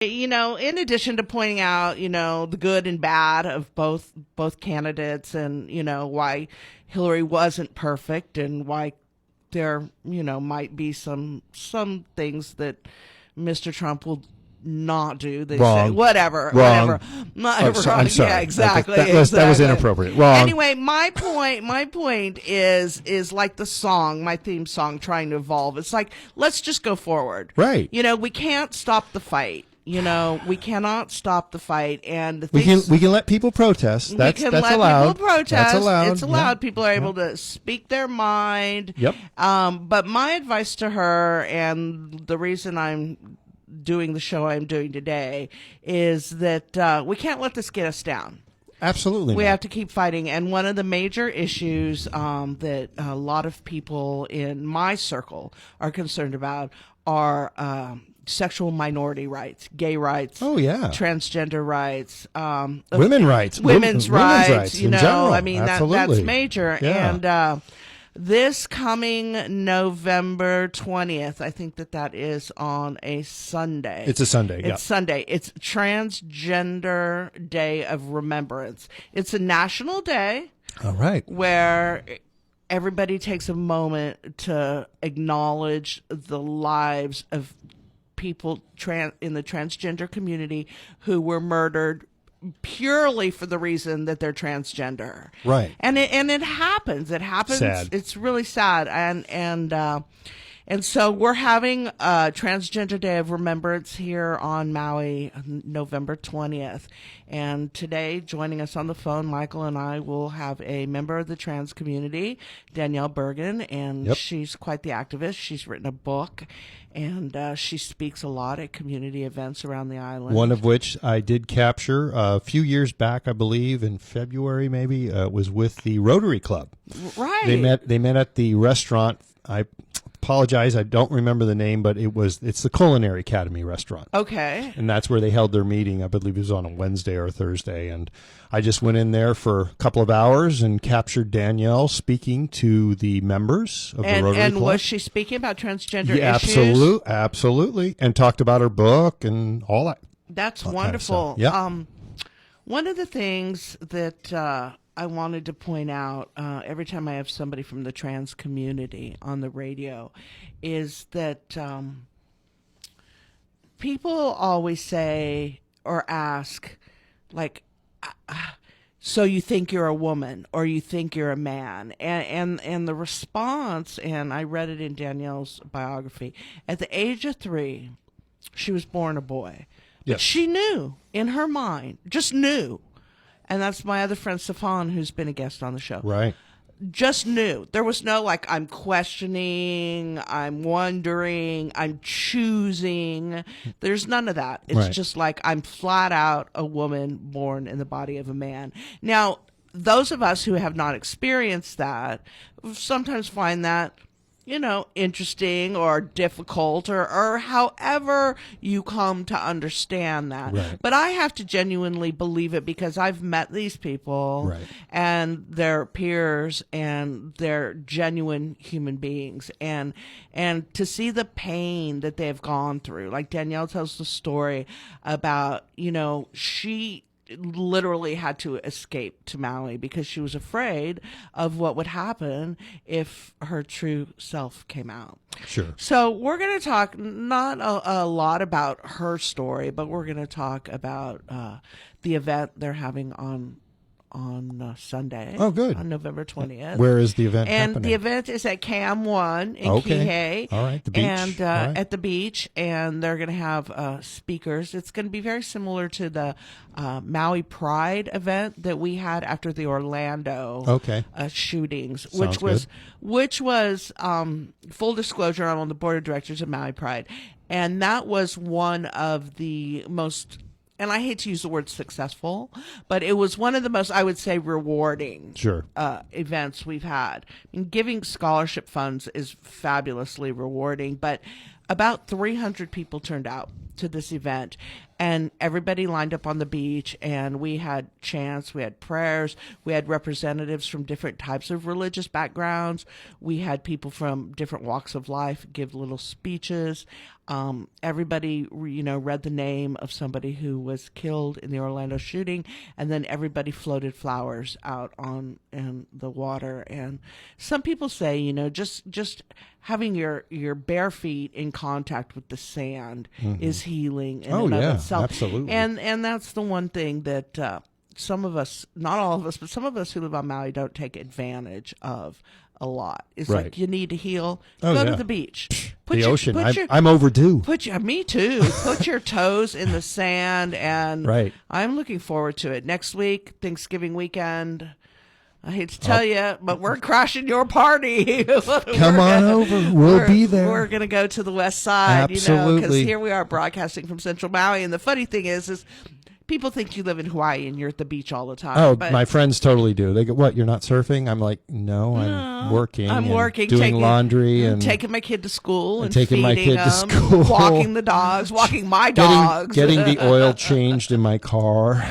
In addition to pointing out, the good and bad of both candidates, and why Hillary wasn't perfect, and why there might be some things that Mr. Trump will not do. They Wrong. say whatever. I'm sorry. Yeah, exactly. That was inappropriate. Wrong. Anyway, my point is like the song, my theme song, trying to evolve. It's like, let's just go forward. Right. We can't stop the fight. We cannot stop the fight, and we can let people protest. That's allowed. People protest. That's allowed. It's allowed. Yeah. People are able to speak their mind. Yep. But my advice to her, and the reason I'm doing the show I'm doing today, is that we can't let this get us down. Absolutely. We have to keep fighting. And one of the major issues that a lot of people in my circle are concerned about are sexual minority rights, gay rights, transgender rights, women's rights, women's rights. in general. That's major. Yeah. And this coming November 20th, I think that is on a Sunday. It's a Sunday. It's Sunday. It's Transgender Day of Remembrance. It's a national day. All right. Where everybody takes a moment to acknowledge the lives of people in the transgender community who were murdered purely for the reason that they're transgender. Right. And it happens. It happens. Sad. It's really sad. And so we're having a Transgender Day of Remembrance here on Maui, November 20th. And today, joining us on the phone, Michael and I will have a member of the trans community, Danielle Bergan, and she's quite the activist. She's written a book, and she speaks a lot at community events around the island. One of which I did capture a few years back, I believe, in February maybe, was with the Rotary Club. Right. They met at the restaurant. I apologize, I don't remember the name, but it's the Culinary Academy restaurant. Okay. And that's where they held their meeting. I believe it was on a Wednesday or a Thursday. And I just went in there for a couple of hours and captured Danielle speaking to the members of the Rotary Club. And was she speaking about transgender issues? Absolutely. And talked about her book and all that. That's wonderful. Kind of stuff. One of the things that I wanted to point out every time I have somebody from the trans community on the radio is that people always say or ask, like, so you think you're a woman or you think you're a man? And the response, and I read it in Danielle's biography, at the age of 3, she was born a boy. Yes. But she knew in her mind, just knew. And that's my other friend, Stefan, who's been a guest on the show. Right. Just knew. There was no, like, I'm questioning, I'm wondering, I'm choosing. There's none of that. It's just like, I'm flat out a woman born in the body of a man. Now, those of us who have not experienced that sometimes find that, interesting or difficult or however you come to understand that. Right. But I have to genuinely believe it because I've met these people and their peers and they're genuine human beings. And to see the pain that they've gone through, like Danielle tells the story about, she literally had to escape to Maui because she was afraid of what would happen if her true self came out. Sure. So we're going to talk not a lot about her story, but we're going to talk about the event they're having on Sunday. Oh, good. On November 20th. Where is the event and happening? The event is at Cam 1 in Kihei. All right, the beach. And at the beach, and they're going to have speakers. It's going to be very similar to the Maui Pride event that we had after the Orlando shootings, which was full disclosure, I'm on the board of directors of Maui Pride, and that was one of the most, and I hate to use the word successful, but it was one of the most, I would say, rewarding events we've had. I mean, giving scholarship funds is fabulously rewarding, but about 300 people turned out to this event, and everybody lined up on the beach, and we had chants, we had prayers, we had representatives from different types of religious backgrounds, we had people from different walks of life give little speeches. Everybody, read the name of somebody who was killed in the Orlando shooting, and then everybody floated flowers out in the water. And some people say, just having your bare feet in contact with the sand is healing in and of itself. Absolutely. And that's the one thing that some of us, not all of us, but some of us who live on Maui don't take advantage of a lot. It's right. like you need to heal. Go to the beach. The ocean. I'm overdue. Me too. Put your toes in the sand, and right. I'm looking forward to it. Next week, Thanksgiving weekend. I hate to tell you, but we're crashing your party. Come on over. We'll be there. We're going to go to the west side, Absolutely. because here we are broadcasting from Central Maui. And the funny thing is people think you live in Hawaii and you're at the beach all the time. Oh, but my friends totally do. They go, "What? You're not surfing?" I'm like, "No, I'm working. I'm working, doing laundry, and taking my kid to school, and taking my kid to school, walking the dogs, walking my dogs, getting the oil changed in my car."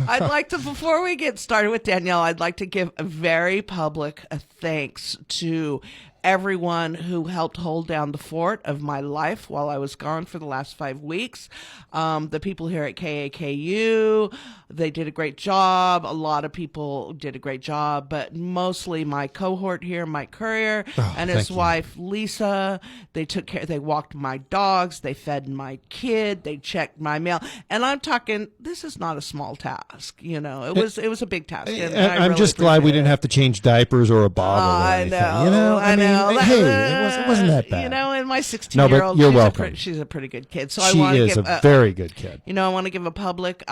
I'd like to, before we get started with Danielle, I'd like to give a very public thanks to everyone who helped hold down the fort of my life while I was gone for the last 5 weeks. The people here at KAKU, they did a great job. A lot of people did a great job, but mostly my cohort here, Mike Courier, and his wife, Lisa. They took care, they walked my dogs, they fed my kid, they checked my mail. And I'm talking, this is not a small task, it was a big task. And I'm just glad we didn't have to change diapers or a bottle or anything. I mean, hey, it wasn't that bad. And my 16-year-old, you're welcome. She's a pretty good kid. So she is a very good kid. I want to give a public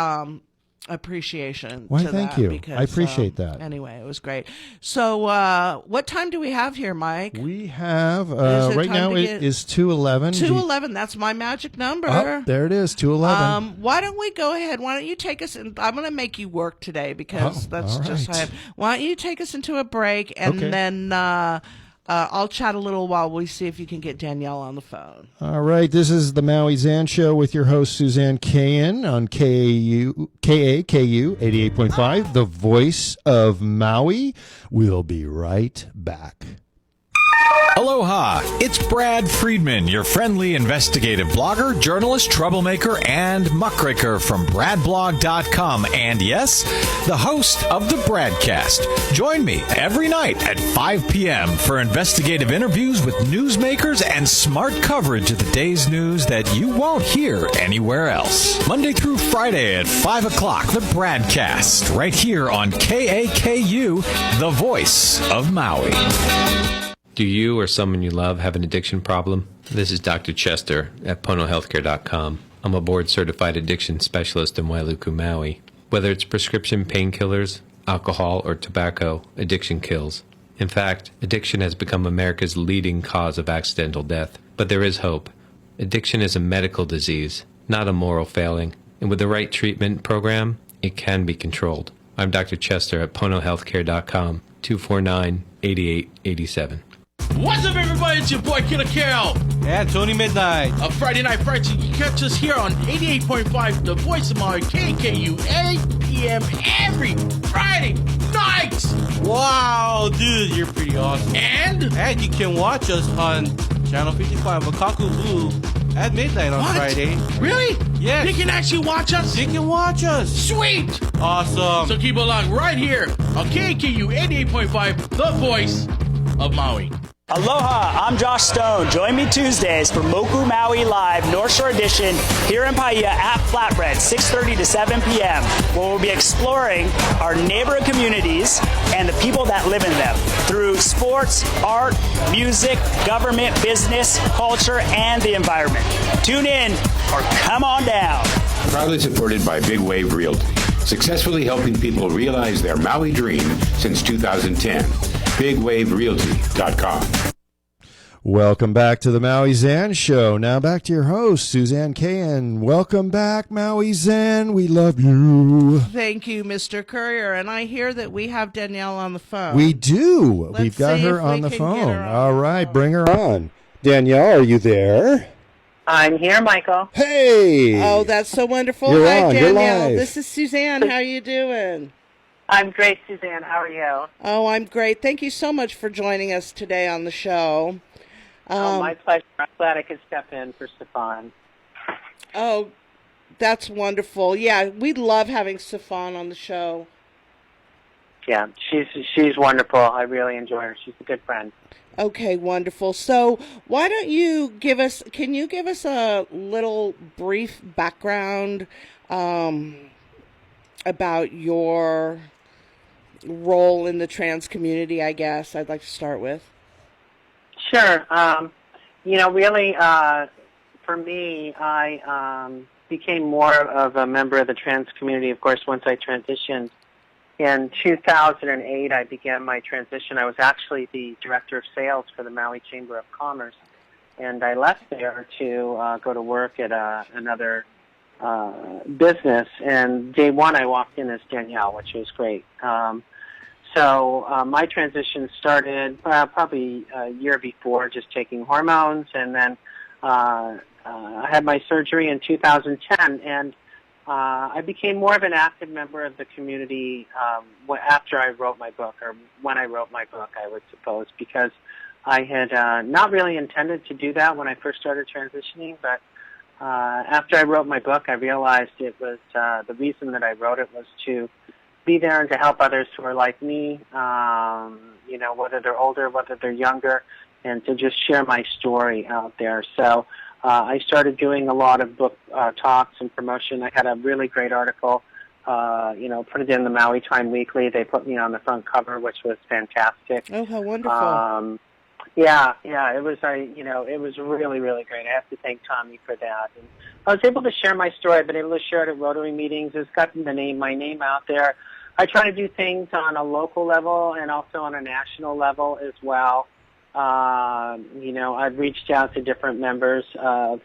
appreciation Why, to thank that. you. Because, I appreciate that. Anyway, it was great. So what time do we have here, Mike? We have, right now it is 2:11. 2:11, that's my magic number. Oh, there it is, 2:11. Why don't we go ahead? Why don't you take us in? I'm going to make you work today because that's just how I am. Why don't you take us into a break, and then I'll chat a little while we see if you can get Danielle on the phone. All right. This is the MauiZan Show with your host, Suzanne Cahan, on KAKU 88.5, the voice of Maui. We'll be right back. Aloha, it's Brad Friedman, your friendly investigative blogger, journalist, troublemaker, and muckraker from bradblog.com, and yes, the host of the Bradcast. Join me every night at 5 p.m. for investigative interviews with newsmakers and smart coverage of the day's news that you won't hear anywhere else. Monday through Friday at 5 o'clock, the Bradcast, right here on KAKU, the voice of Maui. Do you or someone you love have an addiction problem? This is Dr. Chester at ponohealthcare.com. I'm a board-certified addiction specialist in Wailuku, Maui. Whether it's prescription painkillers, alcohol, or tobacco, addiction kills. In fact, addiction has become America's leading cause of accidental death. But there is hope. Addiction is a medical disease, not a moral failing. And with the right treatment program, it can be controlled. I'm Dr. Chester at ponohealthcare.com, 249-8887. What's up, everybody? It's your boy Killer Carol. And Tony Midnight. A Friday Night Friday. You catch us here on 88.5, the voice of Maui, KKU, 8 p.m. every Friday night. Wow, dude, you're pretty awesome. And you can watch us on Channel 55, Wakaku Blue, at midnight on Friday. Really? Yes. You can actually watch us? You can watch us. Sweet. Awesome. So keep along right here on KKU 88.5, the voice of Maui. Aloha, I'm Josh Stone. Join me Tuesdays for Moku Maui Live North Shore Edition here in Paia at Flatbread, 6:30 to 7 p.m., where we'll be exploring our neighborhood communities and the people that live in them through sports, art, music, government, business, culture, and the environment. Tune in or come on down. Proudly supported by Big Wave Realty, successfully helping people realize their Maui dream since 2010. BigWaveRealty.com. Welcome back to the MauiZan Show. Now back to your host, Suzanne Cahan. Welcome back, MauiZan. We love you. Thank you, Mr. Courier. And I hear that we have Danielle on the phone. We do. Let's We've got see her if on we the can phone. get her on All the right, phone. bring her on. Danielle, are you there? I'm here, Michael. Hey. Oh, that's so wonderful. You're Hi, on. You're Danielle. live. This is Suzanne. How you doing? I'm great, Suzanne. How are you? Oh, I'm great. Thank you so much for joining us today on the show. My pleasure. I'm glad I could step in for Stefan. Oh, that's wonderful. Yeah, we love having Stefan on the show. Yeah, she's wonderful. I really enjoy her. She's a good friend. Okay, wonderful. So why don't you can you give us a little brief background about your role in the trans community, I guess I'd like to start with. Sure. Really, for me, I became more of a member of the trans community, of course, once I transitioned. In 2008, I began my transition. I was actually the director of sales for the Maui Chamber of Commerce, and I left there to go to work at another business. And day one, I walked in as Danielle, which was great. So my transition started probably a year before, just taking hormones, and then I had my surgery in 2010, and I became more of an active member of the community after I wrote my book, or when I wrote my book, I would suppose, because I had not really intended to do that when I first started transitioning, but after I wrote my book, I realized it was the reason that I wrote it was to be there and to help others who are like me, whether they're older, whether they're younger, and to just share my story out there. So I started doing a lot of book talks and promotion. I had a really great article, put it in the Maui Time Weekly. They put me on the front cover, which was fantastic. Oh, how wonderful. Yeah, it was, it was really, really great. I have to thank Tommy for that. And I was able to share my story. I've been able to share it at Rotary meetings. It's gotten my name out there. I try to do things on a local level and also on a national level as well. I've reached out to different members of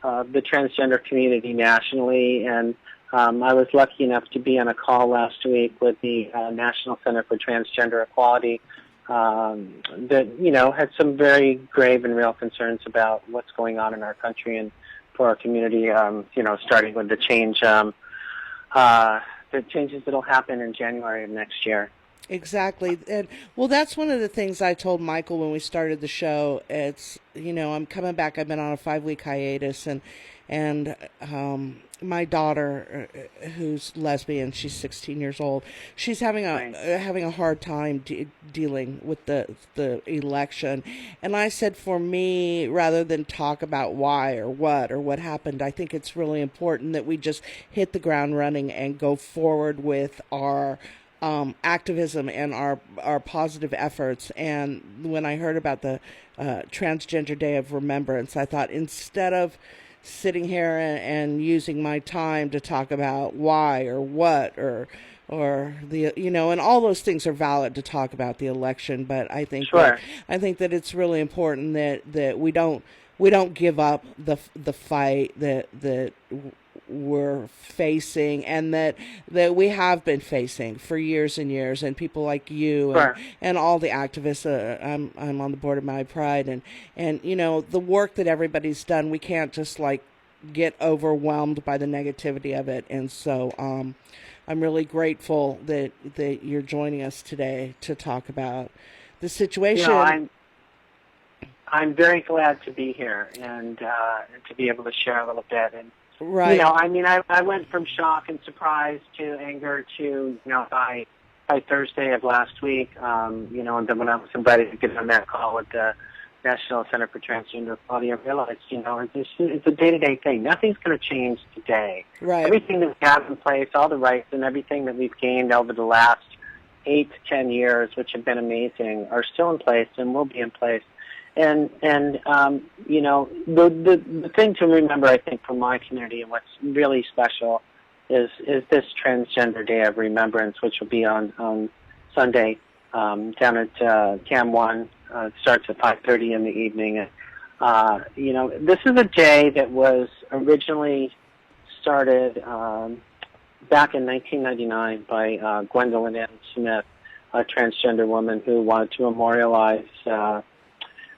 the transgender community nationally, and I was lucky enough to be on a call last week with the National Center for Transgender Equality that, had some very grave and real concerns about what's going on in our country and for our community, starting with the changes that will happen in January of next year. Exactly. And well, that's one of the things I told Michael when we started the show. It's, I'm coming back. I've been on a 5-week hiatus, and my daughter, who's lesbian, she's 16 years old. She's having a hard time dealing with the election. And I said, for me, rather than talk about why or what happened, I think it's really important that we just hit the ground running and go forward with our activism and our positive efforts. And when I heard about the Transgender Day of Remembrance, I thought, instead of sitting here and using my time to talk about why or what or the and all those things are valid to talk about the election, but I think sure. that it's really important that we don't give up the fight that we're facing, and that we have been facing for years and years, and people like you sure. and all the activists. I'm on the board of Maui Pride, and the work that everybody's done. We can't just get overwhelmed by the negativity of it, and so I'm really grateful that you're joining us today to talk about the situation. I'm very glad to be here and to be able to share a little bit. And right. I went from shock and surprise to anger to by Thursday of last week. And then when I was invited to get on that call with the National Center for Transgender Equality, I realized it's a day-to-day thing. Nothing's going to change today. Right. Everything that we have in place, all the rights and everything that we've gained over the last 8 to 10 years, which have been amazing, are still in place and will be in place. And the thing to remember, I think, from my community and what's really special is this Transgender Day of Remembrance, which will be on Sunday down at Cam 1. It starts at 5:30 in the evening. This is a day that was originally started back in 1999 by Gwendolyn Ann Smith, a transgender woman who wanted to memorialize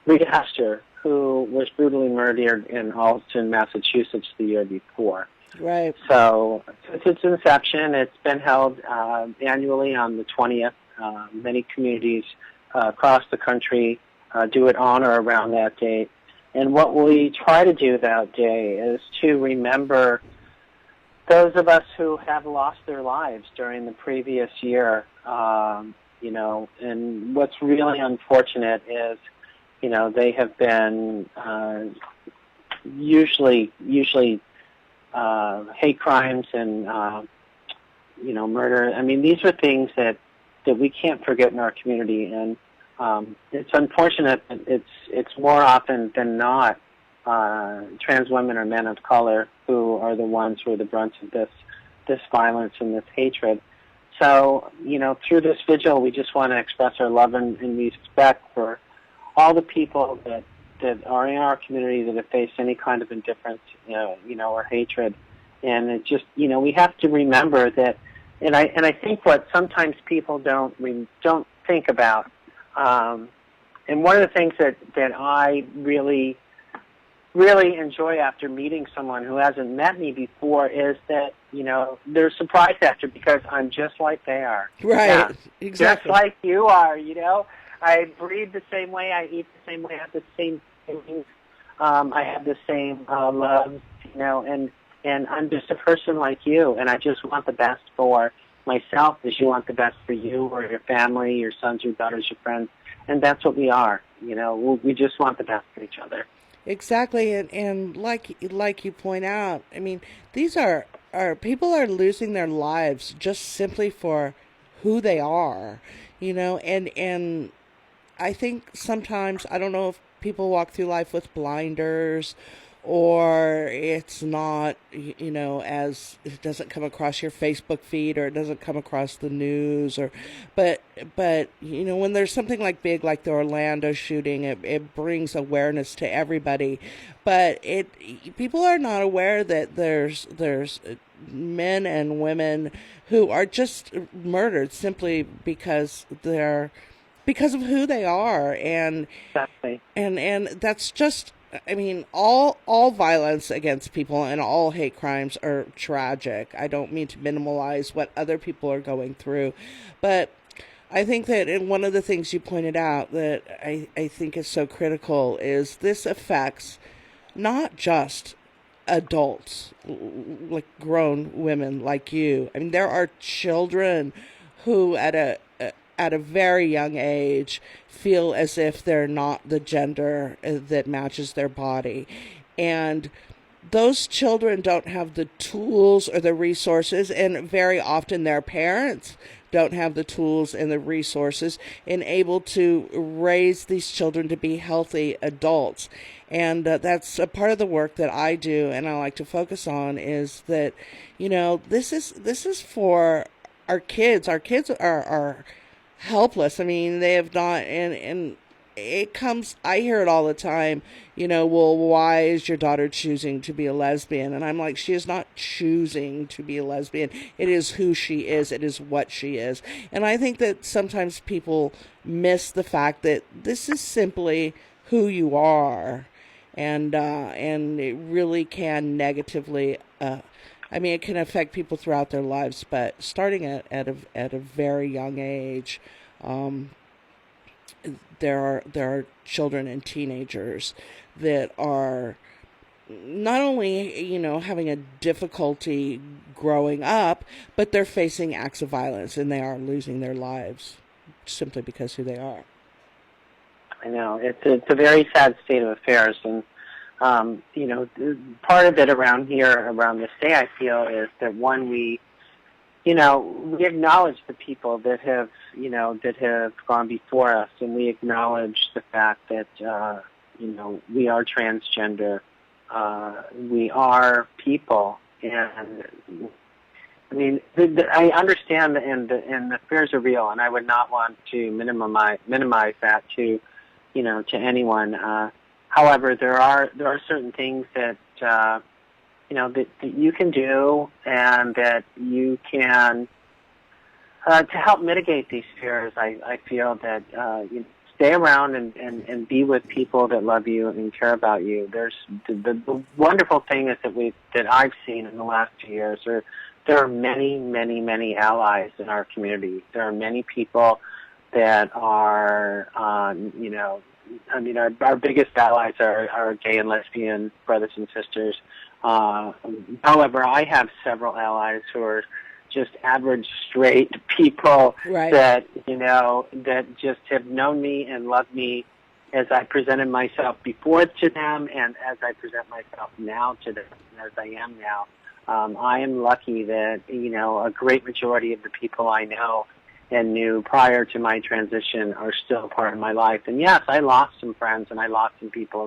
Rita Hester, who was brutally murdered in Alston, Massachusetts the year before. Right. So since its inception, it's been held annually on the 20th. Many communities across the country do it on or around that date. And what we try to do that day is to remember those of us who have lost their lives during the previous year, you know, and what's really unfortunate is, you know, they have been usually hate crimes and, you know, murder. I mean, these are things that we can't forget in our community, and it's unfortunate that it's more often than not trans women or men of color who are the ones who are the brunt of this violence and this hatred. So, you know, through this vigil, we just want to express our love and respect for all the people that are in our community that have faced any kind of indifference, you know, or hatred. And it just, you know, we have to remember that. And I think what sometimes people don't think about, and one of the things that I really enjoy after meeting someone who hasn't met me before is that, you know, they're surprised after because I'm just like they are. Right, yeah, exactly. Just like you are, you know. I breathe the same way, I eat the same way, I have the same things, I have the same loves, you know, and I'm just a person like you, and I just want the best for myself as you want the best for you or your family, your sons, your daughters, your friends, and that's what we are, you know. We just want the best for each other. Exactly, and like you point out, I mean, these are people are losing their lives just simply for who they are, you know, and I think sometimes, I don't know if people walk through life with blinders, or it's not, you know, as it doesn't come across your Facebook feed, or it doesn't come across the news, but you know, when there's something like big like the Orlando shooting, it brings awareness to everybody, but people are not aware that there's men and women who are just murdered simply because of who they are, and exactly. and that's just, I mean, all violence against people and all hate crimes are tragic. I don't mean to minimize what other people are going through, but I think that, and one of the things you pointed out that I think is so critical is this affects not just adults, like grown women like you. I mean, there are children who at a very young age feel as if they're not the gender that matches their body. And those children don't have the tools or the resources, and very often their parents don't have the tools and the resources and able to raise these children to be healthy adults. And that's a part of the work that I do and I like to focus on, is that, you know, this is for our kids. Our kids are helpless. I mean, they have not, and it comes, I hear it all the time, you know, well, why is your daughter choosing to be a lesbian? And I'm like, she is not choosing to be a lesbian. It is who she is. It is what she is. And I think that sometimes people miss the fact that this is simply who you are. And it really can negatively, I mean, it can affect people throughout their lives, but starting at a very young age, there are children and teenagers that are not only, you know, having a difficulty growing up, but they're facing acts of violence and they are losing their lives simply because who they are. I know. It's a very sad state of affairs, and you know, part of it around this day, I feel, is that we acknowledge the people that have gone before us, and we acknowledge the fact that, you know, we are transgender, we are people, and I mean, I understand, and the fears are real, and I would not want to minimize that to anyone. However, there are certain things that you know that you can do, and that you can to help mitigate these fears. I feel that you stay around and be with people that love you and care about you. There's the wonderful thing is that I've seen in the last 2 years. There are many allies in our community. There are many people that are I mean, our biggest allies are our gay and lesbian brothers and sisters. However, I have several allies who are just average straight people that, that just have known me and loved me as I presented myself before to them and as I present myself now to them, as I am now. I am lucky that, a great majority of the people I know and knew prior to my transition are still a part of my life. And yes, I lost some friends and I lost some people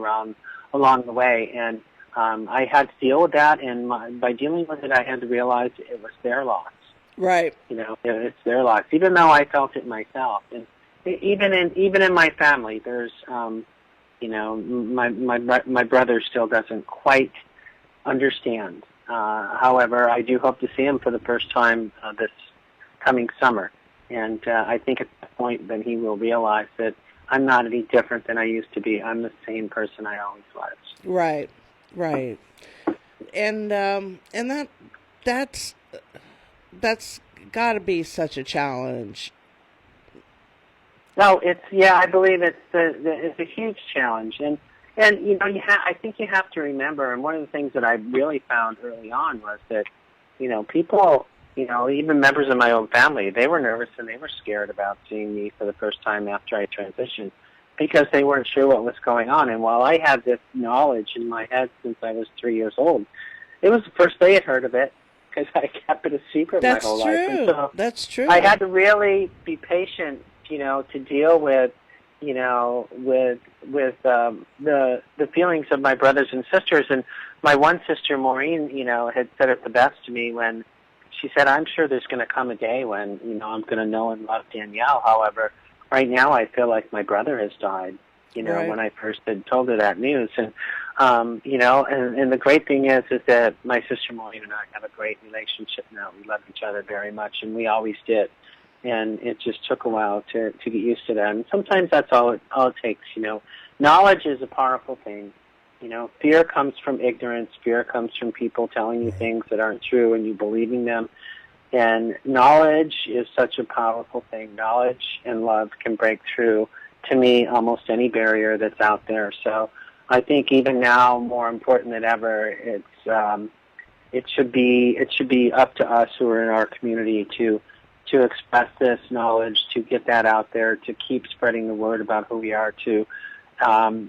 along the way. And I had to deal with that. And by dealing with it, I had to realize it was their loss. Right. It's their loss, even though I felt it myself. And even in my family, there's, my brother still doesn't quite understand. However, I do hope to see him for the first time this coming summer. And I think at that point, then he will realize that I'm not any different than I used to be. I'm the same person I always was. Right. And that's got to be such a challenge. No, I believe it's a huge challenge. And I think you have to remember, and one of the things that I really found early on was that, people, even members of my own family, they were nervous and they were scared about seeing me for the first time after I transitioned because they weren't sure what was going on. And while I had this knowledge in my head since I was 3 years old, it was the first they had heard of it because I kept it a secret my whole life. And so That's true. I had to really be patient, to deal with, with the feelings of my brothers and sisters. And my one sister, Maureen, had said it the best to me when she said, I'm sure there's going to come a day when, I'm going to know and love Danielle. However, right now I feel like my brother has died, when I first had told her that news. And, and the great thing is that my sister Maureen and I have a great relationship now. We love each other very much, and we always did. And it just took a while to get used to that. And sometimes that's all it takes, Knowledge is a powerful thing. Fear comes from ignorance. Fear comes from people telling you things that aren't true and you believing them. And knowledge is such a powerful thing. Knowledge and love can break through, to me, almost any barrier that's out there. So I think even now, more important than ever, it should be up to us who are in our community to express this knowledge, to get that out there, to keep spreading the word about who we are, to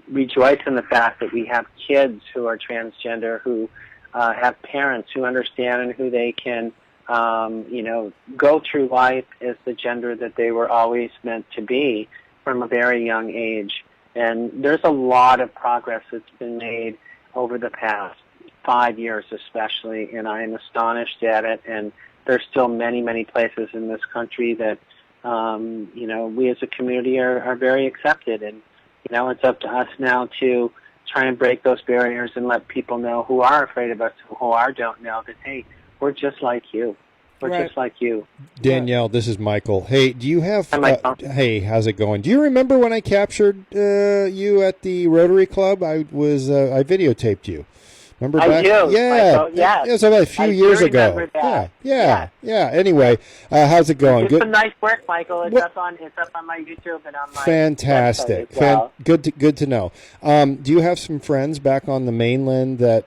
rejoice in the fact that we have kids who are transgender, who have parents who understand and who they can, go through life as the gender that they were always meant to be from a very young age. And there's a lot of progress that's been made over the past 5 years especially, and I am astonished at it. And there's still many, many places in this country that, we as a community are very accepted. And, it's up to us now to try and break those barriers and let people know who are afraid of us, who don't know, that, hey, we're just like you. We're just like you. Danielle, this is Michael. Hey, do you have... hey, how's it going? Do you remember when I captured you at the Rotary Club? I videotaped you. Remember back? I do. Yeah. Yes. It was about a few years ago. Yeah. Anyway, how's it going? Good. Some nice work, Michael. It's up on my YouTube and on my fantastic. website as well. Good to know. Do you have some friends back on the mainland that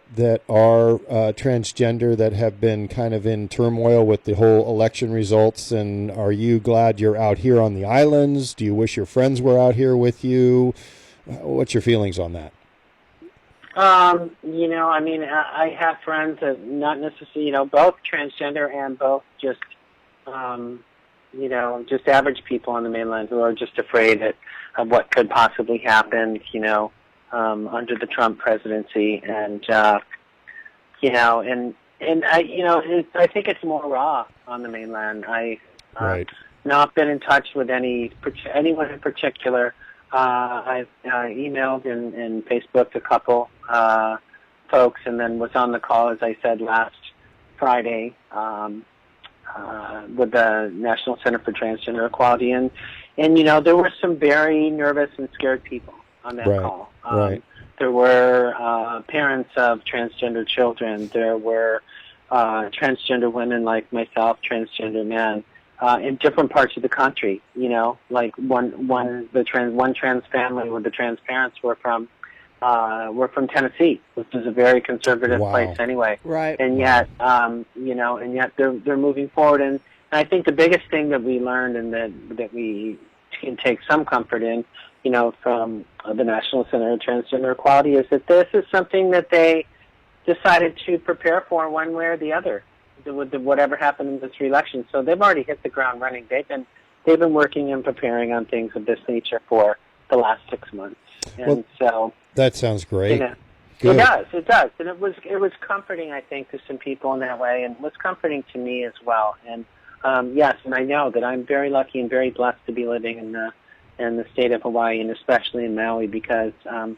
are transgender that have been kind of in turmoil with the whole election results? And are you glad you're out here on the islands? Do you wish your friends were out here with you? What's your feelings on that? I have friends that not necessarily, both transgender and both just, just average people on the mainland who are just afraid of what could possibly happen, under the Trump presidency. And, I think it's more raw on the mainland. I've not been in touch with anyone in particular. I've emailed and Facebooked a couple folks, and then was on the call, as I said, last Friday with the National Center for Transgender Equality, and there were some very nervous and scared people on that call. There were parents of transgender children. There were transgender women like myself, transgender men. in different parts of the country. You know, like one trans family with the trans parents were from Tennessee, which is a very conservative place anyway. Right. And yet, and yet they're moving forward. And I think the biggest thing that we learned and that we can take some comfort in, from the National Center of Transgender Equality, is that this is something that they decided to prepare for one way or the other with whatever happened in this re-election. So they've already hit the ground running. They've been working and preparing on things of this nature for the last 6 months. And so that sounds great. It does. And it was comforting, I think, to some people in that way, and it was comforting to me as well. And yes, and I know that I'm very lucky and very blessed to be living in the state of Hawaii, and especially in Maui, because I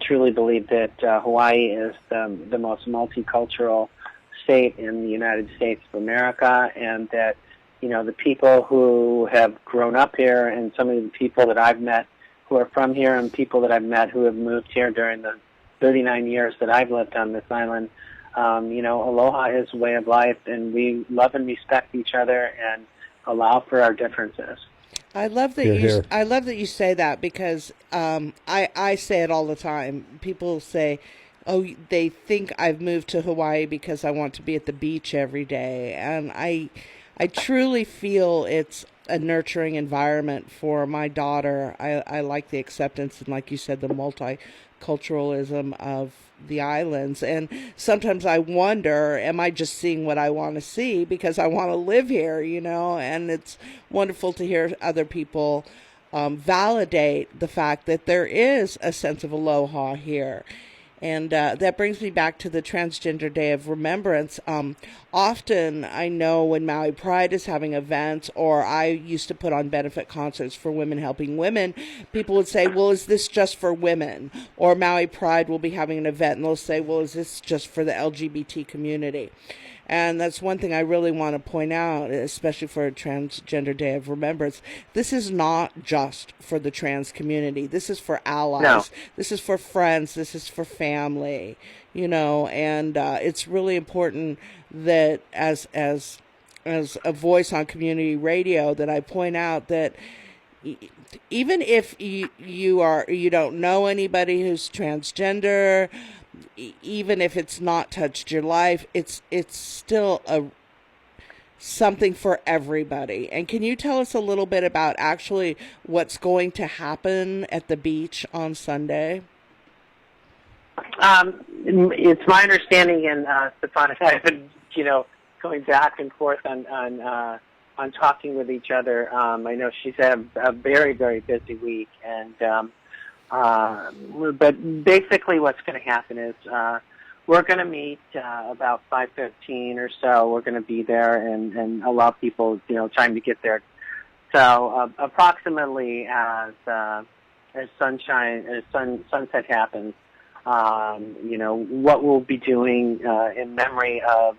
truly believe that Hawaii is the most multicultural state in the United States of America, and that the people who have grown up here, and some of the people that I've met who are from here, and people that I've met who have moved here during the 39 years that I've lived on this island, aloha is a way of life, and we love and respect each other and allow for our differences. I love that I love that you say that, because I say it all the time. People say, "Oh, they think I've moved to Hawaii because I want to be at the beach every day," and I truly feel it's a nurturing environment for my daughter. I like the acceptance and, like you said, the multiculturalism of the islands. And sometimes I wonder, am I just seeing what I want to see because I want to live here, And it's wonderful to hear other people validate the fact that there is a sense of aloha here. And that brings me back to the Transgender Day of Remembrance. Often, I know when Maui Pride is having events, or I used to put on benefit concerts for Women Helping Women, people would say, well, is this just for women? Or Maui Pride will be having an event, and they'll say, well, is this just for the LGBT community? And that's one thing I really want to point out, especially for a Transgender Day of Remembrance. This is not just for the trans community. This is for allies. No. This is for friends. This is for family, and it's really important that as a voice on community radio, that I point out that even if you don't know anybody who's transgender, even if it's not touched your life, it's still something for everybody. And can you tell us a little bit about actually what's going to happen at the beach on Sunday? It's my understanding, and Stefan and I have been, going back and forth on talking with each other. I know she's had a very, very busy week, and but basically what's going to happen is we're going to meet about 5:15 or so. We're going to be there and allow people, time to get there. So approximately as sunset happens, what we'll be doing in memory of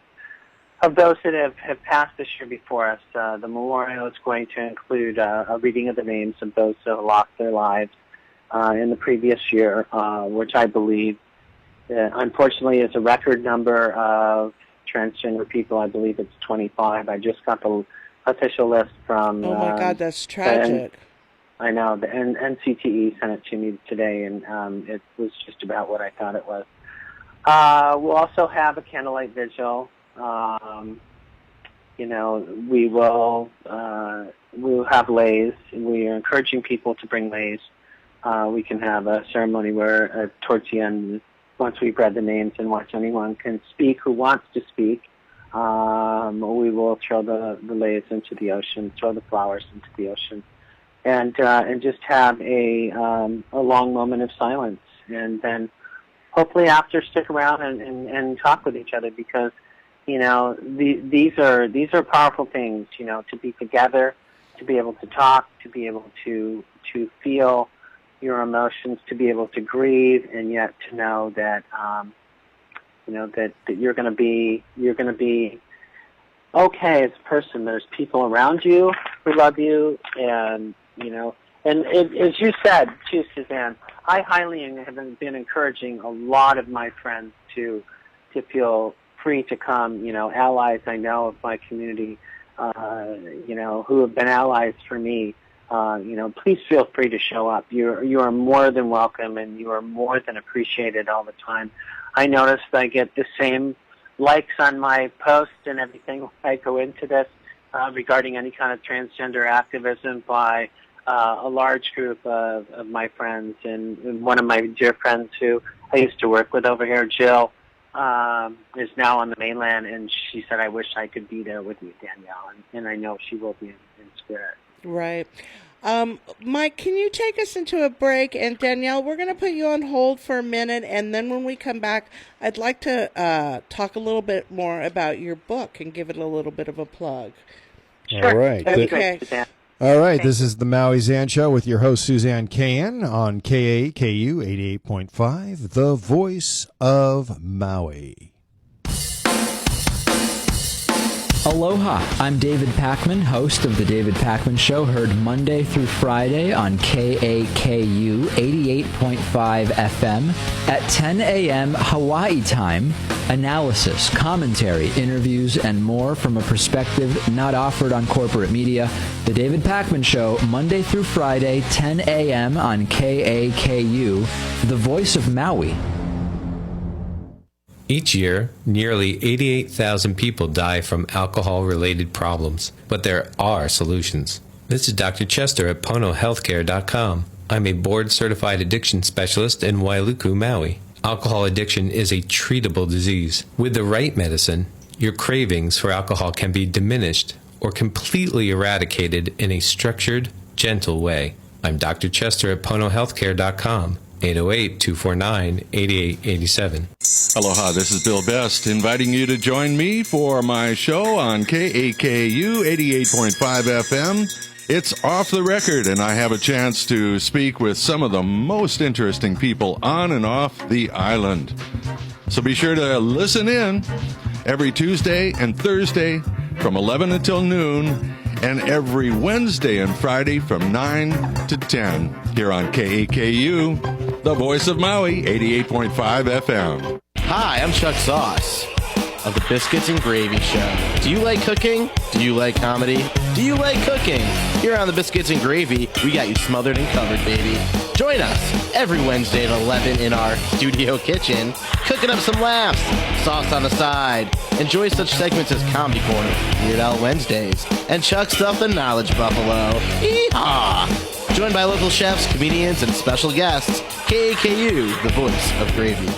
those that have passed this year before us. The memorial is going to include a reading of the names of those that lost their lives in the previous year, which I believe, unfortunately, is a record number of transgender people. I believe it's 25. I just got the official list from... Oh, my God, that's tragic. I know. The NCTE sent it to me today, and it was just about what I thought it was. We'll also have a candlelight vigil. We'll have leis. We are encouraging people to bring leis. We can have a ceremony where towards the end, once we've read the names and once anyone can speak who wants to speak, we will throw the leis into the ocean, throw the flowers into the ocean, and just have a long moment of silence. And then hopefully after stick around and talk with each other, because these are powerful things, to be together, to be able to talk, to be able to feel your emotions, to be able to grieve, and yet to know that that you're going to be okay as a person. There's people around you who love you, and as you said too, Suzanne, I highly have been encouraging a lot of my friends to feel free to come. Allies I know of my community who have been allies for me, please feel free to show up. You are more than welcome, and you are more than appreciated all the time. I noticed I get the same likes on my posts and everything when I go into this regarding any kind of transgender activism by a large group of my friends. And one of my dear friends who I used to work with over here, Jill, is now on the mainland, and she said, I wish I could be there with you, Danielle. And I know she will be in spirit. Right. Mike, can you take us into a break? And Danielle, we're going to put you on hold for a minute, and then when we come back, I'd like to talk a little bit more about your book and give it a little bit of a plug. Sure. All right. Okay. All right, this is the MauiZan Show with your host, Suzanne Cahan, on KAKU 88.5, the voice of Maui. Aloha, I'm David Packman, host of The David Packman Show, heard Monday through Friday on KAKU 88.5 FM at 10 a.m. Hawaii time. Analysis, commentary, interviews, and more from a perspective not offered on corporate media. The David Packman Show, Monday through Friday, 10 a.m. on KAKU, the voice of Maui. Each year, nearly 88,000 people die from alcohol-related problems, but there are solutions. This is Dr. Chester at ponohealthcare.com. I'm a board-certified addiction specialist in Wailuku, Maui. Alcohol addiction is a treatable disease. With the right medicine, your cravings for alcohol can be diminished or completely eradicated in a structured, gentle way. I'm Dr. Chester at ponohealthcare.com. 808-249-8887. Aloha, this is Bill Best, inviting you to join me for my show on KAKU 88.5 FM. It's Off the Record, and I have a chance to speak with some of the most interesting people on and off the island. So be sure to listen in every Tuesday and Thursday from 11 until noon, and every Wednesday and Friday from 9 to 10 here on KAKU, the voice of Maui, 88.5 FM. Hi, I'm Chuck Sauce of the Biscuits and Gravy Show. Do you like cooking? Do you like comedy? Do you like cooking? Here on the Biscuits and Gravy, we got you smothered and covered, baby. Join us every Wednesday at 11 in our studio kitchen, cooking up some laughs, sauce on the side. Enjoy such segments as Comedy Corner, Weird Al Wednesdays, and Chuck Stuff the Knowledge Buffalo. Yeehaw! Joined by local chefs, comedians, and special guests, KAKU, the voice of gravy.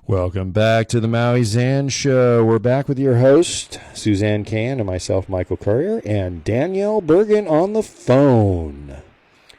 Welcome back to the MauiZan Show. We're back with your host, Suzanne Cahan, and myself, Michael Courier, and Danielle Bergan on the phone.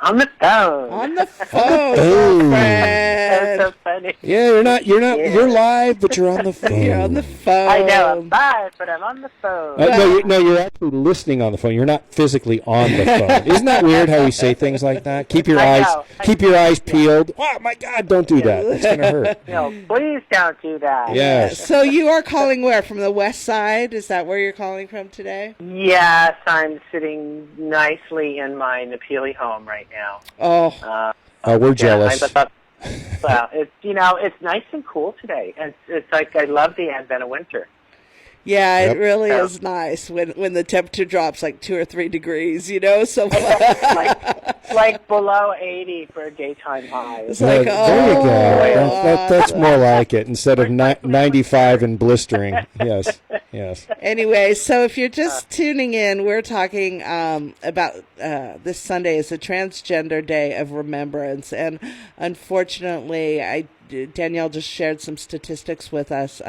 On the phone. On the phone. That's so funny. Yeah, you're live, but you're on the phone. You're on the phone. I know, I'm live, but I'm on the phone. No, you're actually listening on the phone. You're not physically on the phone. Isn't that weird how we say things like that? Keep your eyes peeled. Oh my God, don't do that. It's gonna hurt. No, please don't do that. Yes. So you are calling where? From the west side? Is that where you're calling from today? Yes, I'm sitting nicely in my Napili home right now. Oh, we're jealous. Well, it's nice and cool today. It's like I love the advent of winter. Yeah, it really is nice when the temperature drops like 2 or 3 degrees, so like below 80 for a daytime high. It's like, there you go. That's more like it instead of 95 and blistering. Yes. Anyway, so if you're just tuning in, we're talking about this Sunday is the Transgender Day of Remembrance, and unfortunately, Danielle just shared some statistics with us.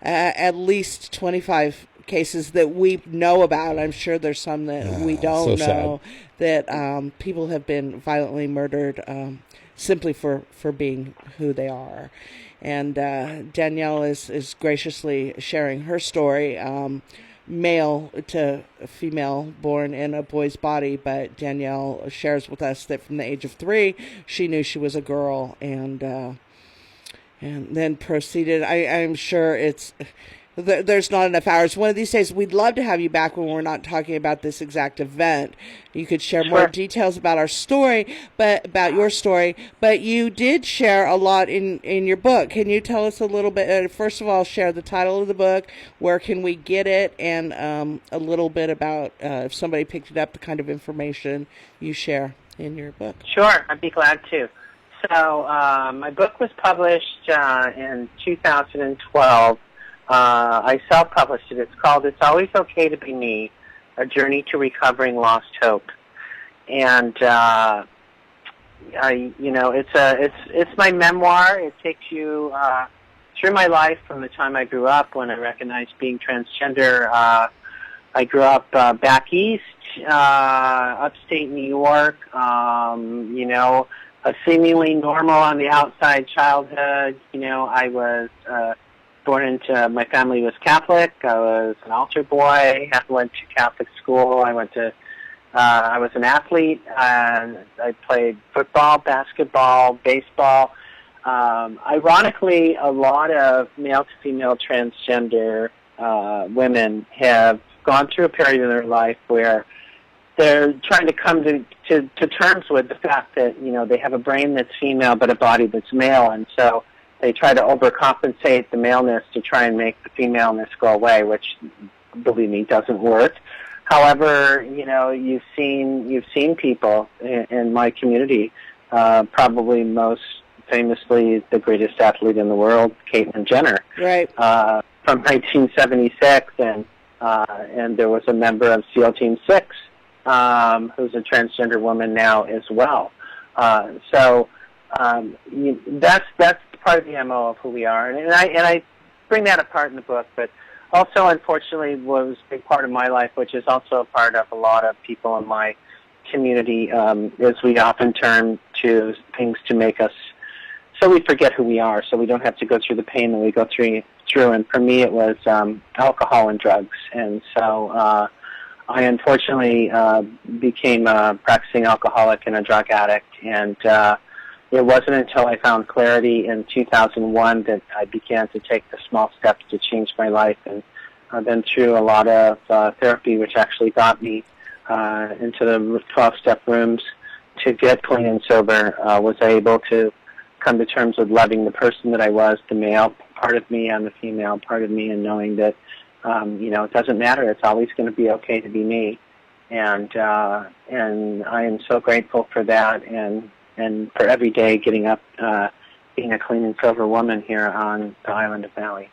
At least 25 cases that we know about. I'm sure there's some that we don't know. That people have been violently murdered simply for being who they are. And Danielle is graciously sharing her story, male to female, born in a boy's body. But Danielle shares with us that from the age of 3, she knew she was a girl, and then proceeded. I'm sure it's there's not enough hours. One of these days, we'd love to have you back when we're not talking about this exact event. You could share more details about our story, about your story. But you did share a lot in your book. Can you tell us a little bit? First of all, share the title of the book. Where can we get it? And a little bit about if somebody picked it up, the kind of information you share in your book. Sure, I'd be glad to. So my book was published in 2012. I self-published it. It's called "It's Always Okay to Be Me: A Journey to Recovering Lost Hope." And it's my memoir. It takes you through my life from the time I grew up when I recognized being transgender. I grew up back east, upstate New York. A seemingly normal on the outside childhood. I was born into, my family was Catholic. I was an altar boy. I went to Catholic school. I was an athlete. I played football, basketball, baseball. Ironically, a lot of male-to-female transgender women have gone through a period in their life where they're trying to come to terms with the fact that, they have a brain that's female but a body that's male, and so they try to overcompensate the maleness to try and make the femaleness go away, which, believe me, doesn't work. However, you've seen people in my community, probably most famously the greatest athlete in the world, Caitlyn Jenner, right? From 1976, and there was a member of SEAL Team 6 who's a transgender woman now as well. That's part of the MO of who we are, and I bring that apart in the book. But also, unfortunately, was a big part of my life, which is also a part of a lot of people in my community, is we often turn to things to make us so we forget who we are, so we don't have to go through the pain that we go through. And for me, it was alcohol and drugs, and so I unfortunately became a practicing alcoholic and a drug addict, and it wasn't until I found clarity in 2001 that I began to take the small steps to change my life, and I've been through a lot of therapy, which actually got me into the 12-step rooms to get clean and sober. Was able to come to terms with loving the person that I was, the male part of me and the female part of me, and knowing that it doesn't matter. It's always going to be okay to be me, and I am so grateful for that, and for every day getting up, being a clean and sober woman here on the island of Maui.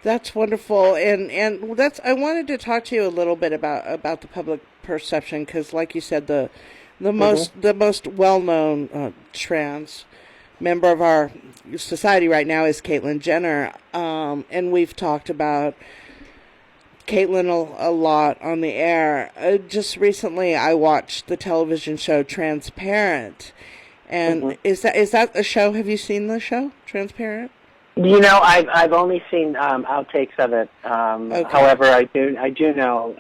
That's wonderful, and I wanted to talk to you a little bit about the public perception, because, like you said, the most well-known trans member of our society right now is Caitlyn Jenner, and we've talked about Caitlyn a lot on the air. Just recently, I watched the television show Transparent, and is that a show? Have you seen the show Transparent? I've only seen outtakes of it. Okay. However, I do know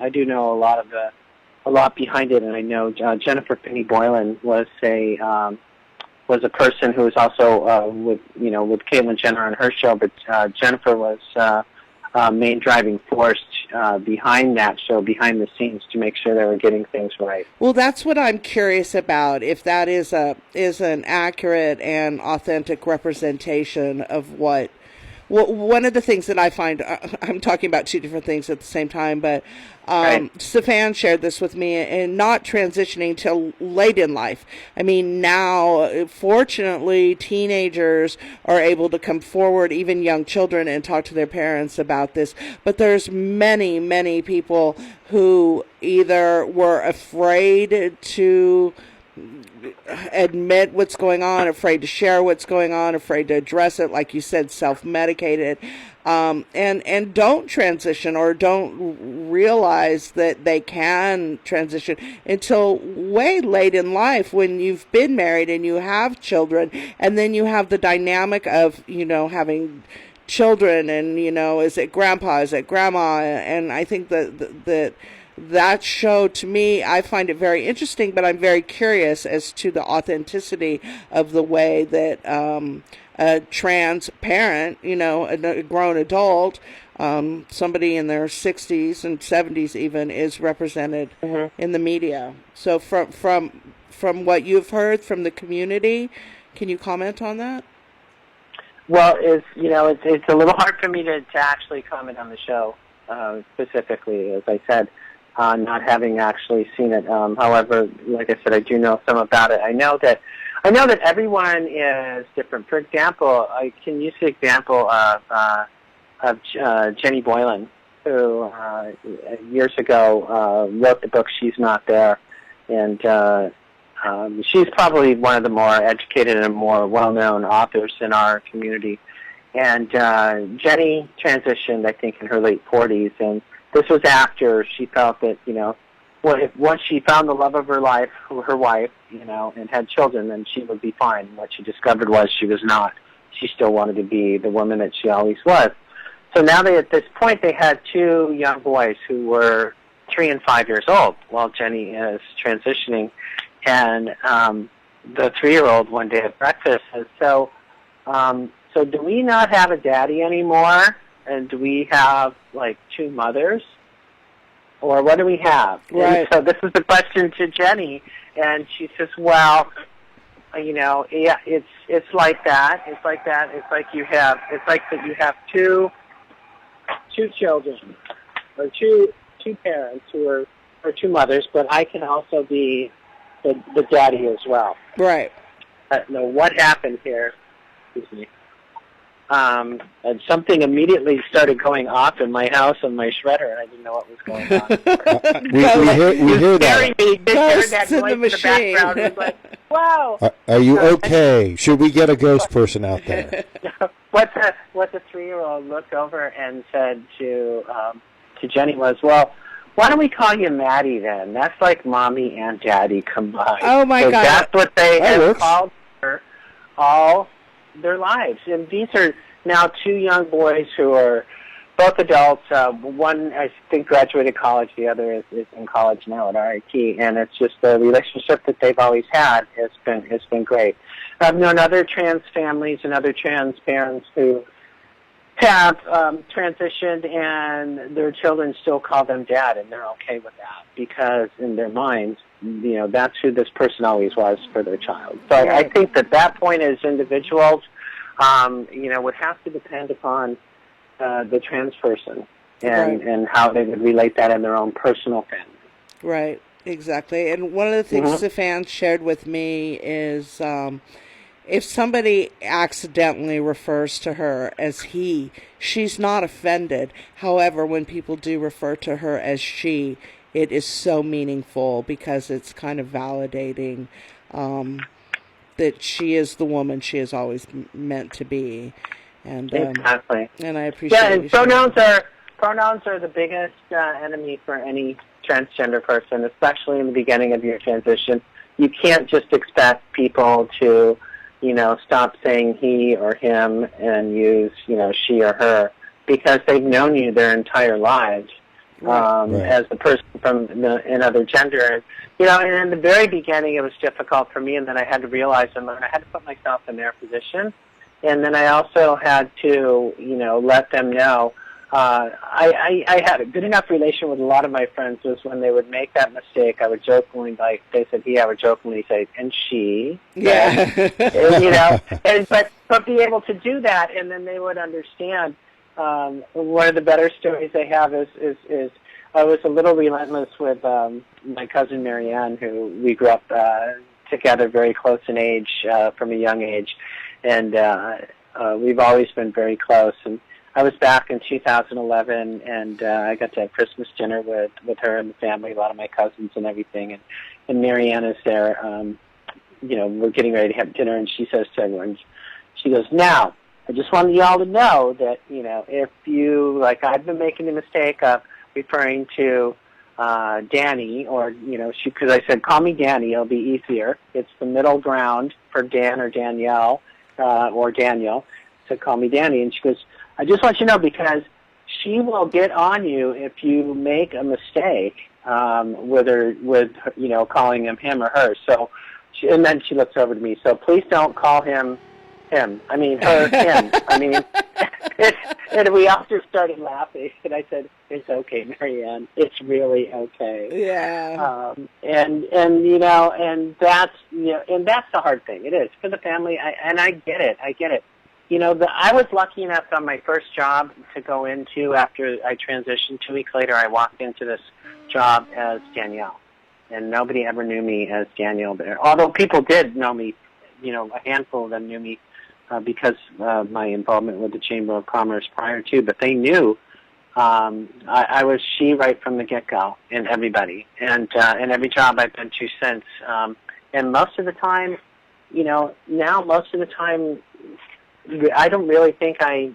a lot behind it, and I know Jennifer Finney Boylan was a person who was also with Caitlyn Jenner on her show, but Jennifer was main driving force behind that show, behind the scenes, to make sure they were getting things right. Well, that's what I'm curious about, if that is an accurate and authentic representation of what. Well, one of the things that I find, I'm talking about two different things at the same time, but Stefan shared this with me, and not transitioning till late in life. I mean, now, fortunately, teenagers are able to come forward, even young children, and talk to their parents about this. But there's many, many people who either were afraid to admit what's going on, afraid to share what's going on, afraid to address it, like you said, self-medicated, and don't transition or don't realize that they can transition until way late in life, when you've been married and you have children, and then you have the dynamic of, having children, and, is it grandpa, is it grandma, and I think that show, to me, I find it very interesting, but I'm very curious as to the authenticity of the way that a trans parent, a grown adult, somebody in their 60s and 70s even is represented in the media. So from what you've heard from the community, can you comment on that? Well, it's a little hard for me to actually comment on the show specifically, as I said, not having actually seen it. However, like I said, I do know some about it. I know that everyone is different. For example, I can use the example of Jenny Boylan, who years ago wrote the book She's Not There, and she's probably one of the more educated and more well-known authors in our community. And Jenny transitioned, I think, in her late 40s, and this was after she felt that, once she found the love of her life, her wife, and had children, then she would be fine. What she discovered was she was not. She still wanted to be the woman that she always was. So now at this point, they had two young boys who were 3 and 5 years old while Jenny is transitioning. And the 3-year-old one day at breakfast says, so do we not have a daddy anymore? And do we have, 2 mothers? Or what do we have? Right. And so this is the question to Jenny. And she says, well, yeah, it's like that. It's like that. It's like that you have two children or two parents who are or 2 mothers, but I can also be the daddy as well. Right. No, what happened here? Excuse me. And something immediately started going off in my house on my shredder, and I didn't know what was going on. we hear that. Ghosts in the machine. It was like, wow. Are you okay? Should we get a ghost person out there? What the 3-year-old looked over and said to Jenny was, well, why don't we call you Maddie then? That's like mommy and daddy combined. Oh my God! That's what they have called her all their lives. And these are now 2 young boys who are both adults. One, I think, graduated college. The other is in college now at RIT. And it's just the relationship that they've always had has been great. I've known other trans families and other trans parents who have transitioned, and their children still call them dad, and they're okay with that because in their minds, that's who this person always was for their child. So I think that point as individuals, would have to depend upon the trans person and how they would relate that in their own personal family. Right, exactly. And one of the things the fans shared with me is if somebody accidentally refers to her as he, she's not offended. However, when people do refer to her as she, it is so meaningful because it's kind of validating that she is the woman she is always meant to be. And exactly. And I appreciate it. And pronouns are the biggest enemy for any transgender person, especially in the beginning of your transition. You can't just expect people to stop saying he or him and use, she or her, because they've known you their entire lives as the person from another gender. And in the very beginning it was difficult for me, and then I had to realize and learn. I had to put myself in their position, and then I also had to, let them know. I had a good enough relation with a lot of my friends was when they would make that mistake, I would jokingly, like they said he, I would jokingly say, and she. Yeah. And, but be able to do that, and then they would understand. One of the better stories I have is I was a little relentless with my cousin Marianne, who we grew up together very close in age from a young age, and we've always been very close. And I was back in 2011, and I got to have Christmas dinner with her and the family, a lot of my cousins and everything. And Marianne is there. We're getting ready to have dinner, and she says to everyone, she goes, now, I just wanted y'all to know that, if you, like I've been making the mistake of referring to Danny, or, because I said, call me Danny, it'll be easier. It's the middle ground for Dan or Danielle or Daniel, so call me Danny. And she goes, I just want you to know, because she will get on you if you make a mistake with calling him or her. So, and then she looks over to me. So please don't call him him. I mean, her, him. I mean, and we all just started laughing. And I said, "It's okay, Marianne. It's really okay." Yeah. And you know, and that's the hard thing. It is for the family. I get it. I get it. You know, I was lucky enough on my first job to go into after I transitioned. 2 weeks later, I walked into this job as Danielle, and nobody ever knew me as Danielle there. Although people did know me, you know, a handful of them knew me because of my involvement with the Chamber of Commerce prior to. But they knew I was she right from the get-go, and everybody, and every job I've been to since. And most of the time, you know, now most of the time, I don't really think I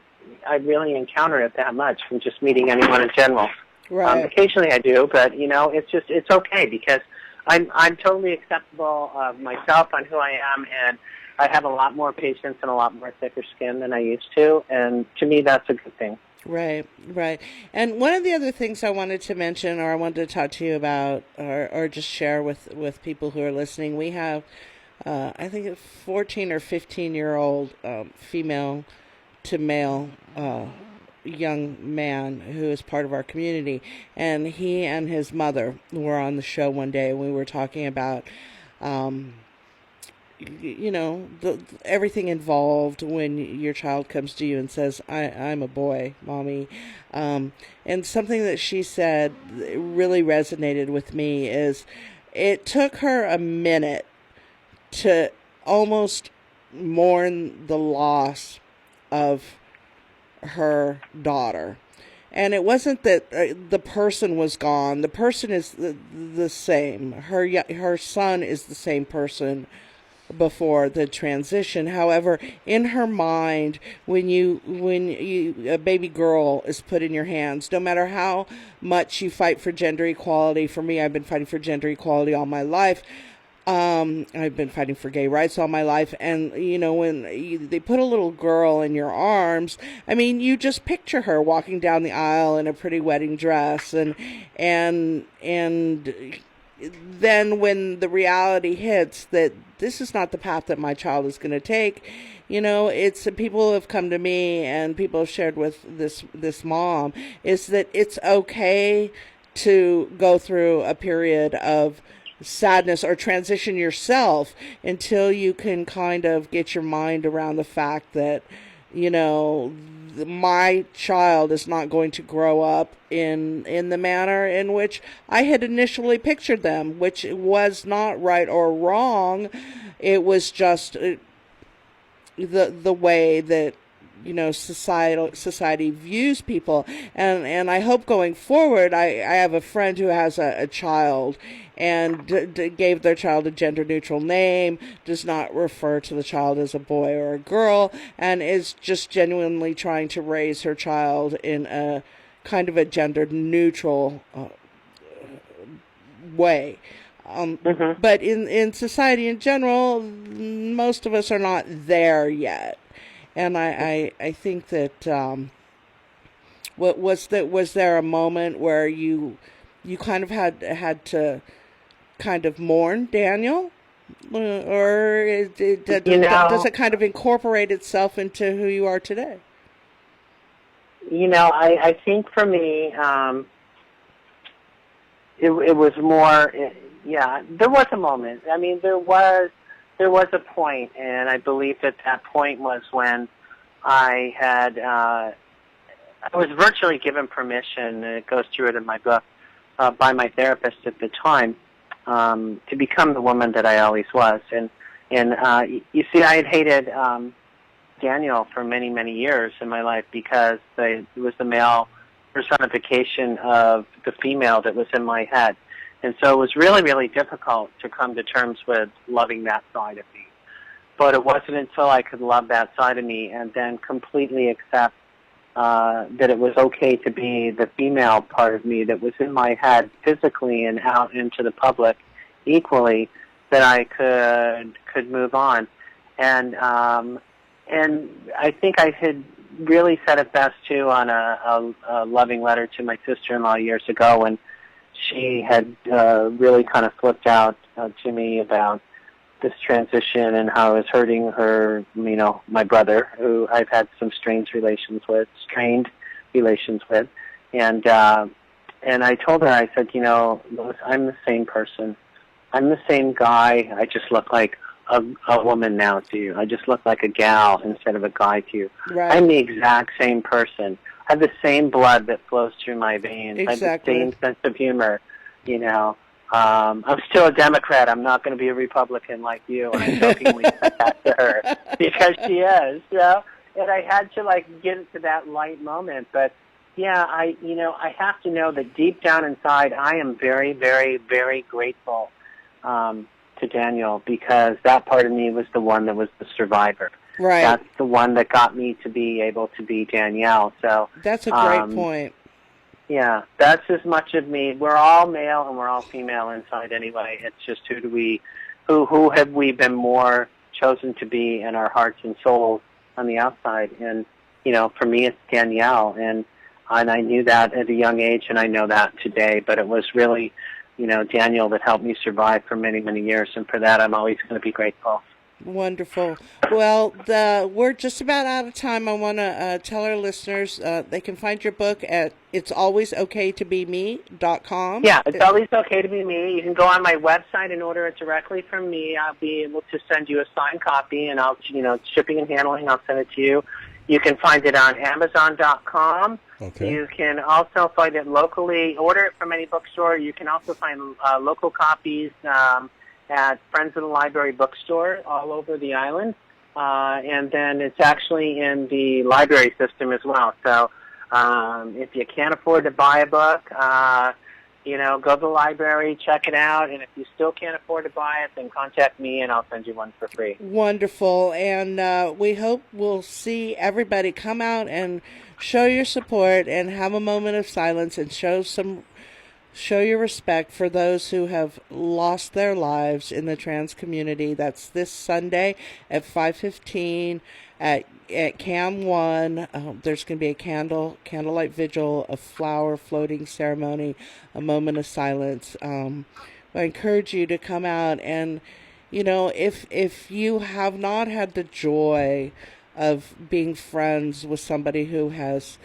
really encounter it that much from just meeting anyone in general. Right. Occasionally I do, but you know, it's okay because I'm totally acceptable of myself on who I am, and I have a lot more patience and a lot more thicker skin than I used to, and to me that's a good thing. Right, right. And one of the other things I wanted to mention, or I wanted to talk to you about, or just share with people who are listening, we have I think a 14 or 15-year-old female to male young man who is part of our community. And he and his mother were on the show one day, and we were talking about, you know, everything involved when your child comes to you and says, I'm a boy, Mommy. And something that she said really resonated with me is it took her a minute to almost mourn the loss of her daughter. And it wasn't that the person was gone. The person is the same. Her son is the same person before the transition. However, in her mind, when a baby girl is put in your hands, no matter how much you fight for gender equality, for me, I've been fighting for gender equality all my life. I've been fighting for gay rights all my life, and you know, when they put a little girl in your arms, I mean, you just picture her walking down the aisle in a pretty wedding dress, and then when the reality hits that this is not the path that my child is going to take, you know, it's people have come to me and people have shared with this mom is that it's okay to go through a period of sadness or transition yourself until you can kind of get your mind around the fact that, you know, my child is not going to grow up in the manner in which I had initially pictured them, which was not right or wrong. It was just the way that, you know, society views people. And I hope going forward, I have a friend who has a child and gave their child a gender-neutral name, does not refer to the child as a boy or a girl, and is just genuinely trying to raise her child in a kind of a gender-neutral way. But in society in general, most of us are not there yet. And I think that was there a moment where you kind of had to kind of mourn Daniel, or does it kind of incorporate itself into who you are today? You know, I think for me, it was more. Yeah, there was a moment. I mean, there was a point, and I believe that point was when I had I was virtually given permission, and it goes through it in my book, by my therapist at the time, to become the woman that I always was. And you see, I had hated Daniel for many, many years in my life because it was the male personification of the female that was in my head. And so it was really, really difficult to come to terms with loving that side of me. But it wasn't until I could love that side of me and then completely accept that it was okay to be the female part of me that was in my head physically and out into the public equally, that I could move on. And I think I had really said it best too on a loving letter to my sister-in-law years ago when she had really kind of flipped out to me about this transition and how it was hurting her, my brother, who I've had some strained relations with, and I told her, I said, Lois, I'm the same person. I'm the same guy. I just look like a woman now to you. I just look like a gal instead of a guy to you. Right. I'm the exact same person. I have the same blood that flows through my veins. Exactly. I have the same sense of humor, I'm still a Democrat. I'm not going to be a Republican like you. And I jokingly said that to her because she is, And I had to get it to that light moment. But yeah, I have to know that deep down inside, I am very, very, very grateful to Danielle, because that part of me was the one that was the survivor. Right. That's the one that got me to be able to be Danielle. So that's a great point. Yeah, that's as much of me. We're all male and we're all female inside anyway. It's just who have we been more chosen to be in our hearts and souls on the outside? And, for me it's Danielle, and I knew that at a young age, and I know that today, but it was really, Danielle that helped me survive for many, many years, and for that I'm always going to be grateful. Wonderful. Well, we're just about out of time. I want to tell our listeners they can find your book at itsalwaysokaytobeme.com. Yeah, it's always okay to be me. You can go on my website and order it directly from me. I'll be able to send you a signed copy, and shipping and handling, I'll send it to you. You can find it on Amazon.com. Okay. You can also find it locally, order it from any bookstore. You can also find local copies at Friends of the Library bookstore all over the island. And then it's actually in the library system as well. So if you can't afford to buy a book, go to the library, check it out. And if you still can't afford to buy it, then contact me and I'll send you one for free. Wonderful. And we hope we'll see everybody come out and show your support and have a moment of silence and show your respect for those who have lost their lives in the trans community. That's this Sunday at 5:15 at Cam 1. There's going to be a candlelight vigil, a flower floating ceremony, a moment of silence. I encourage you to come out, and if you have not had the joy of being friends with somebody who has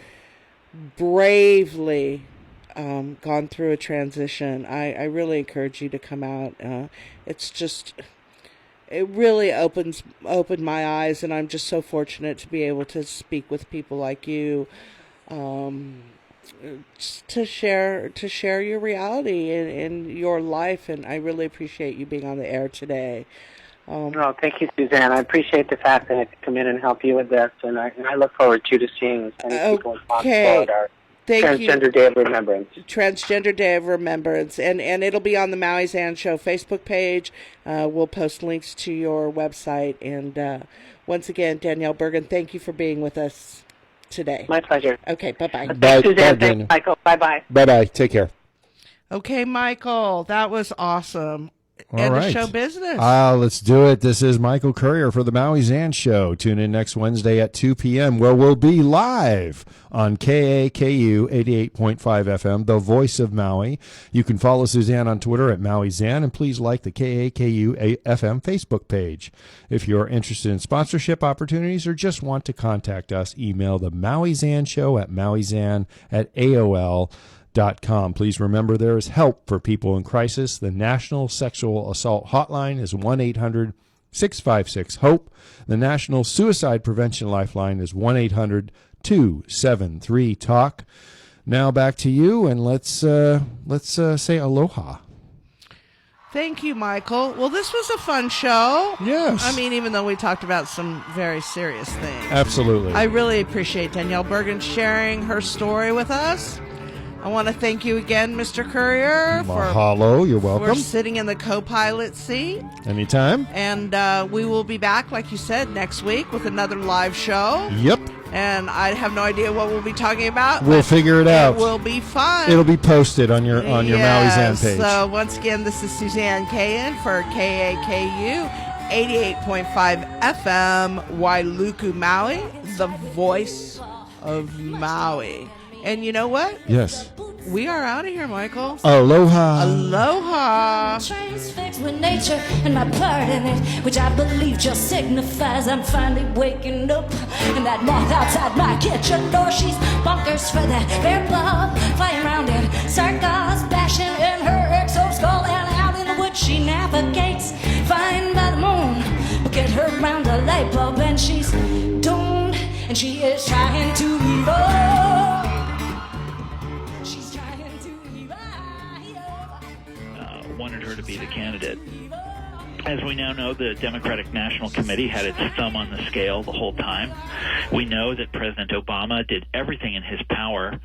bravely gone through a transition, I really encourage you to come out. It really opened my eyes, and I'm just so fortunate to be able to speak with people like you, to share your reality in your life, and I really appreciate you being on the air today. Thank you, Suzanne. I appreciate the fact that I could come in and help you with this, and I look forward to seeing as many people as possible at our Transgender Day of Remembrance. Transgender Day of Remembrance. And it'll be on the MauiZan Show Facebook page. We'll post links to your website. And once again, Danielle Bergan, thank you for being with us today. My pleasure. Okay, bye-bye. Thanks, Suzanne. Thanks, Michael. Bye-bye. Bye-bye. Take care. Okay, Michael, that was awesome. All right. The show business. Let's do it. This is Michael Courier for the MauiZan Show. Tune in next Wednesday at 2 p.m. where we'll be live on KAKU 88.5 FM, the voice of Maui. You can follow Suzanne on Twitter at MauiZan, and please like the KAKU FM Facebook page. If you're interested in sponsorship opportunities or just want to contact us, email the MauiZan Show at MauiZan@AOL.com. Please remember there is help for people in crisis. The National Sexual Assault Hotline is 1-800-656-HOPE. The National Suicide Prevention Lifeline is 1-800-273-TALK. Now back to you, and let's say aloha. Thank you, Michael. Well, this was a fun show. Yes. I mean, even though we talked about some very serious things. Absolutely. I really appreciate Danielle Bergan sharing her story with us. I want to thank you again, Mr. Courier. Mahalo, you're welcome. For sitting in the co-pilot seat. Anytime. And we will be back, like you said, next week with another live show. Yep. And I have no idea what we'll be talking about. We'll figure it out. It will be fun. It'll be posted on your MauiZan page. So once again, this is Suzanne Kayan for KAKU 88.5 FM, Wailuku, Maui, the voice of Maui. And you know what? Yes. We are out of here, Michael. Aloha. Aloha. Transfixed with nature and my part in it, which I believe just signifies I'm finally waking up. And that moth outside my kitchen door, she's bonkers for that bear club, flying around in circles, bashing in her exo-skull, and out in the woods she navigates, flying by the moon. Get her round the light bulb and she's tuned, and she is trying to evolve. She's trying to evolve. Wanted her to be the candidate. As we now know, the Democratic National Committee had its thumb on the scale the whole time. We know that President Obama did everything in his power